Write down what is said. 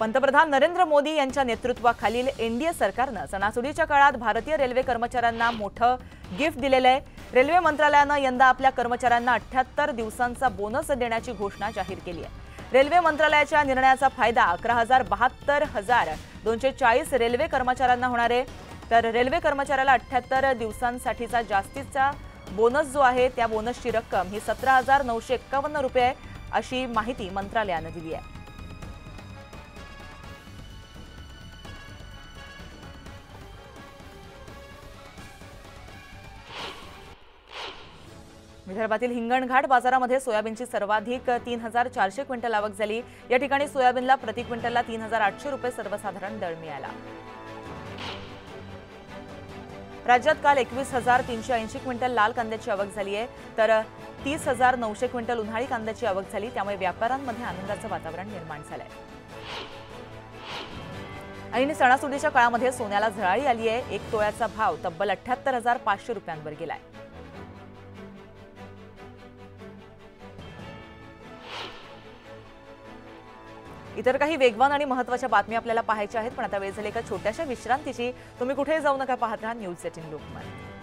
पंतप्रधान नरेंद्र मोदी यांच्या नेतृत्वाखालील एनडीए सरकारनं सणासुदीच्या काळात भारतीय रेल्वे कर्मचाऱ्यांना मोठं गिफ्ट दिलेलं आहे। रेल्वे मंत्रालयानं यंदा आपल्या कर्मचाऱ्यांना 78 दिवसांचा बोनस देण्याची घोषणा जाहीर केली आहे। रेल्वे मंत्रालयाच्या निर्णयाचा फायदा 11,72,240 रेल्वे कर्मचाऱ्यांना होणार आहे। तर रेल्वे कर्मचाऱ्याला 78 दिवसांसाठीचा जास्तीचा बोनस जो आहे त्या बोनसची रक्कम ही 17,951 रुपये आहे, अशी माहिती मंत्रालयानं दिली आहे। विदर्भातील हिंगणघाट बाजारामध्ये सोयाबीनची सर्वाधिक 3,400 क्विंटल आवक झाली। या ठिकाणी सोयाबीनला प्रति क्विंटलला 3,800 रुपये सर्वसाधारण दर मिळाला। राज्यात काल 21,380 क्विंटल लाल कांद्याची आवक झाली आहे, तर 30,900 क्विंटल उन्हाळी कांद्याची आवक झाली। त्यामुळे व्यापाऱ्यांमध्ये आनंदाचं वातावरण निर्माण झालंय। आणि सणासुदीच्या काळामध्ये सोन्याला झळाळी आली आहे। 1 तोळ्याचा भाव तब्बल 78,500 रुपयांवर गेलाय। इतर काही वेगवान आणि महत्त्वाच्या बातम्या आपल्याला पाहायच्या आहेत, पण आता वेळ झाली एका छोट्याशा विश्रांतीची। तुम्ही कुठेही जाऊ नका, पाहत राहा न्यूज 18 लोकमत।